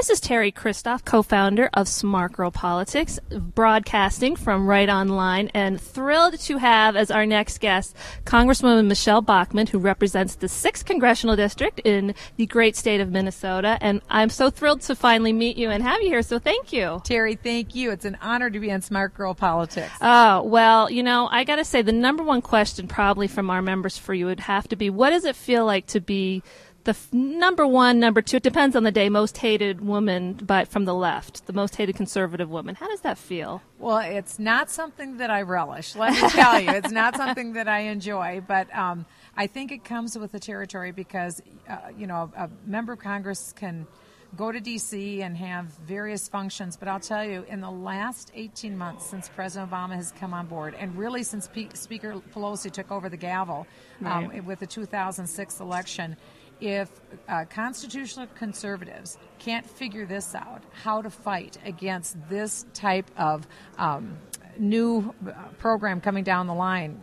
This is Teri Christoph, co-founder of Smart Girl Politics, broadcasting from Right Online, and thrilled to have as our next guest Congresswoman Michele Bachmann, who represents the 6th Congressional District in the great state of Minnesota. And I'm so thrilled to finally meet you and have you here, so thank you. Teri, thank you. It's an honor to be on Smart Girl Politics. Oh, well, you know, I got to say the number one question probably from our members for you would have to be, what does it feel like to be the number one, number two, it depends on the day, most hated woman, but from the left, the most hated conservative woman? How does that feel? Well, it's not something that I relish. Let me tell you, it's not something that I enjoy, but I think it comes with the territory because, a member of Congress can go to D.C. and have various functions, but I'll tell you, in the last 18 months since President Obama has come on board, and really since Speaker Pelosi took over the gavel with the 2006 election, if constitutional conservatives can't figure this out, how to fight against this type of new program coming down the line,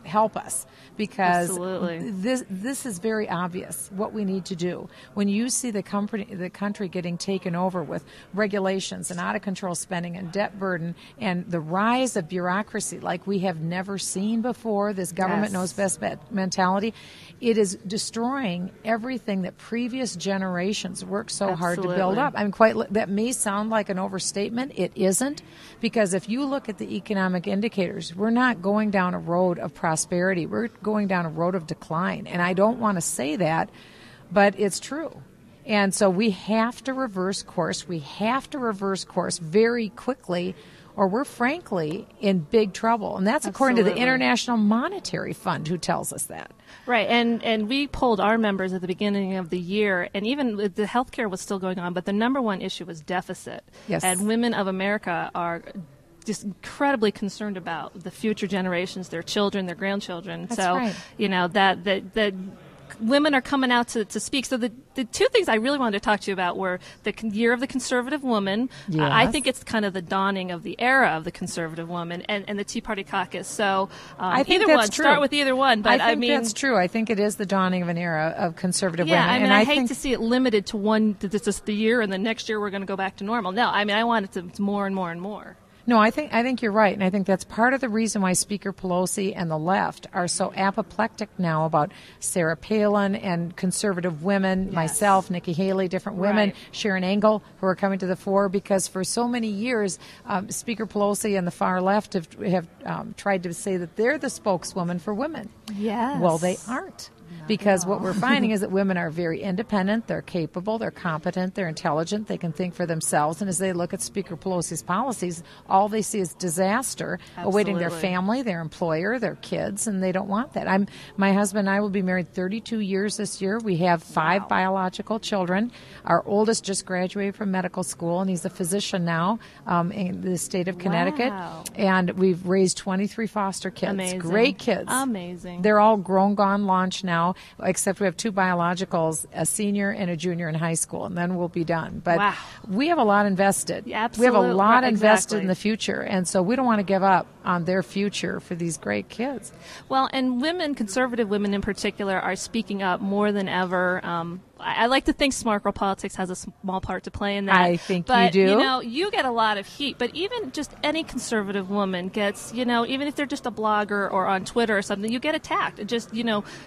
help us, because this is very obvious what we need to do. When you see the country getting taken over with regulations and out of control spending and debt burden and the rise of bureaucracy like we have never seen before, this government knows best mentality, it is destroying everything that previous generations worked so hard to build up. I mean, that may sound like an overstatement. It isn't, because if you look at the economic indicators, we're not going down a road of prosperity. We're going down a road of decline. And I don't want to say that, but it's true. And so we have to reverse course. We have to reverse course very quickly, or we're frankly in big trouble. And that's according to the International Monetary Fund, who tells us that. Right, and we polled our members at the beginning of the year, and even the healthcare was still going on, but the number one issue was deficit. Yes. And women of America are just incredibly concerned about the future generations, their children, their grandchildren. That's so, right. that women are coming out to speak. So the two things I really wanted to talk to you about were the year of the conservative woman. Yes. I think it's kind of the dawning of the era of the conservative woman, and the Tea Party caucus. So I think either that's one. true. Start with either one. But I think that's true. I think it is the dawning of an era of conservative women. I mean, and I hate to see it limited to one, this is the year, and the next year we're going to go back to normal. No, I mean, I want it to more and more and more. No, I think you're right, and I think that's part of the reason why Speaker Pelosi and the left are so apoplectic now about Sarah Palin and conservative women, myself, Nikki Haley, different women, Sharon Engel, who are coming to the fore, because for so many years, Speaker Pelosi and the far left have tried to say that they're the spokeswoman for women. Yes. Well, they aren't. Because what we're finding is that women are very independent, they're capable, they're competent, they're intelligent, they can think for themselves. And as they look at Speaker Pelosi's policies, all they see is disaster awaiting their family, their employer, their kids, and they don't want that. My husband and I will be married 32 years this year. We have 5 biological children. Our oldest just graduated from medical school, and he's a physician now in the state of Connecticut. And we've raised 23 foster kids. Amazing. Great kids. Amazing. They're all grown, gone, launched now, except we have 2 biologicals, a senior and a junior in high school, and then we'll be done. But we have a lot invested. Yeah, absolutely. We have a lot invested in the future, and so we don't want to give up on their future for these great kids. Well, and women, conservative women in particular, are speaking up more than ever. I like to think Smart Girl Politics has a small part to play in that. I think you do. You know, you get a lot of heat, but even just any conservative woman gets, even if they're just a blogger or on Twitter or something, you get attacked. Just,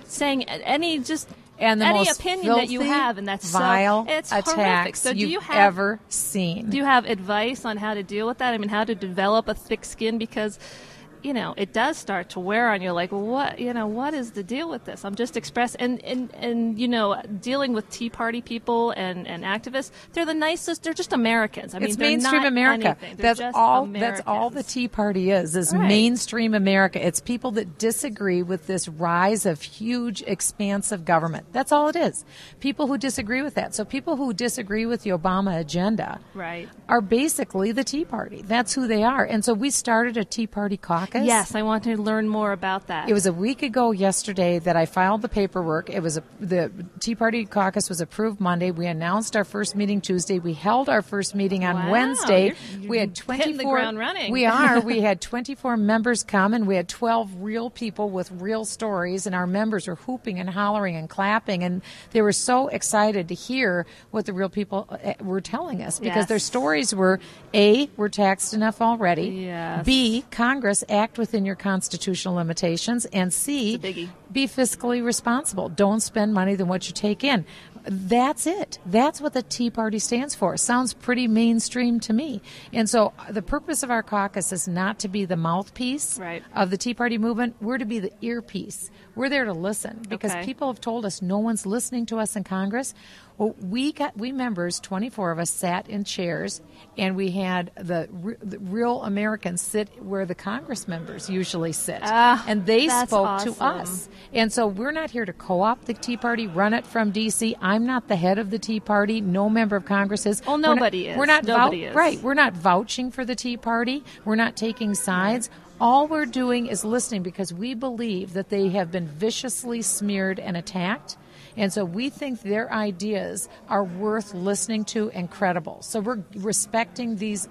saying any opinion that you have, and that's vile it's attacks horrific. So you've ever seen. Do you have advice on how to deal with that? I mean, how to develop a thick skin? Because it does start to wear on you. Like, what is the deal with this? I'm just expressing, and dealing with Tea Party people and activists. They're the nicest. They're just Americans. I mean, it's they're mainstream not America. That's all. That's all the Tea Party is mainstream America. It's people that disagree with this rise of huge, expansive government. That's all it is. People who disagree with that. So people who disagree with the Obama agenda, are basically the Tea Party. That's who they are. And so we started a Tea Party caucus. caucus? Yes, I want to learn more about that. It was a week ago yesterday that I filed the paperwork. It was the Tea Party caucus was approved Monday. We announced our first meeting Tuesday. We held our first meeting on Wednesday. We had 24. Hitting the ground running. We are. We had 24 members come, and we had 12 real people with real stories, and our members were hooping and hollering and clapping, and they were so excited to hear what the real people were telling us, because their stories were, A, we're taxed enough already, yes. B, Congress, act within your constitutional limitations, and C, be fiscally responsible. Don't spend money than what you take in. That's it. That's what the Tea Party stands for. Sounds pretty mainstream to me. And so the purpose of our caucus is not to be the mouthpiece of the Tea Party movement. We're to be the earpiece. We're there to listen, because people have told us no one's listening to us in Congress. Well, we members, 24 of us, sat in chairs, and we had the real Americans sit where the Congress members usually sit. And they spoke to us. And so we're not here to co-opt the Tea Party, run it from D.C. I'm not the head of the Tea Party. No member of Congress is. Well, nobody is. Nobody is. Right. We're not vouching for the Tea Party. We're not taking sides. All we're doing is listening, because we believe that they have been viciously smeared and attacked. And so we think their ideas are worth listening to and credible. So we're respecting these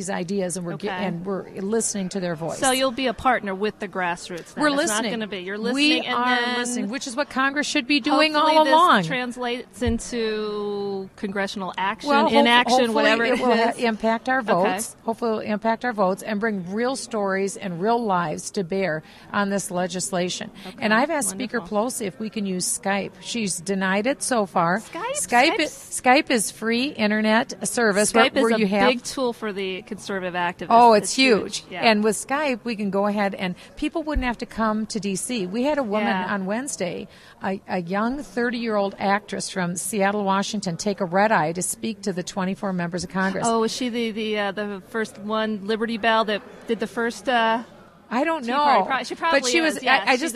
ideas, and we're listening to their voice. So you'll be a partner with the grassroots then. We're it's listening. Not going to be. You're listening. We and are then listening, which is what Congress should be doing all this along. Translates into congressional action, hopefully whatever it will is. Impact our votes. Hopefully it will impact our votes and bring real stories and real lives to bear on this legislation. And I've asked Speaker Pelosi if we can use Skype. She's denied it so far. Skype is free internet service. Skype where is you a have big tool for the conservative activists. Oh, it's huge. Yeah. And with Skype, we can go ahead, and people wouldn't have to come to D.C. We had a woman on Wednesday, a young 30-year-old actress from Seattle, Washington, take a red eye to speak to the 24 members of Congress. Oh, was she the first one, Liberty Bell, that did the first... I don't know. She probably but she was. is, yeah. I just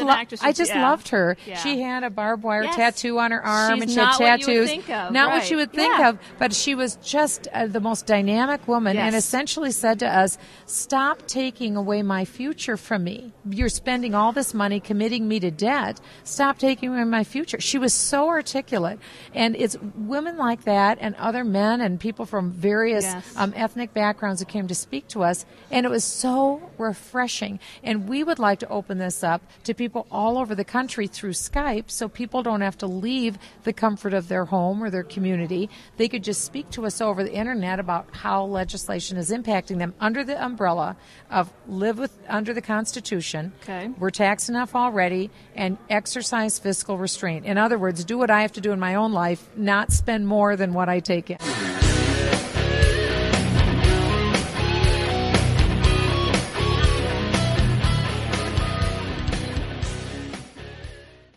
loved her. Yeah. She had a barbed wire tattoo on her arm, She's and she had tattoos. What you would think of. Not what you would think of, but she was just the most dynamic woman, and essentially said to us, "Stop taking away my future from me. You're spending all this money, committing me to debt. Stop taking away my future." She was so articulate, and it's women like that, and other men, and people from various ethnic backgrounds who came to speak to us, and it was so refreshing. And we would like to open this up to people all over the country through Skype, so people don't have to leave the comfort of their home or their community. They could just speak to us over the internet about how legislation is impacting them under the umbrella of under the Constitution. We're taxed enough already, and exercise fiscal restraint. In other words, do what I have to do in my own life, not spend more than what I take in.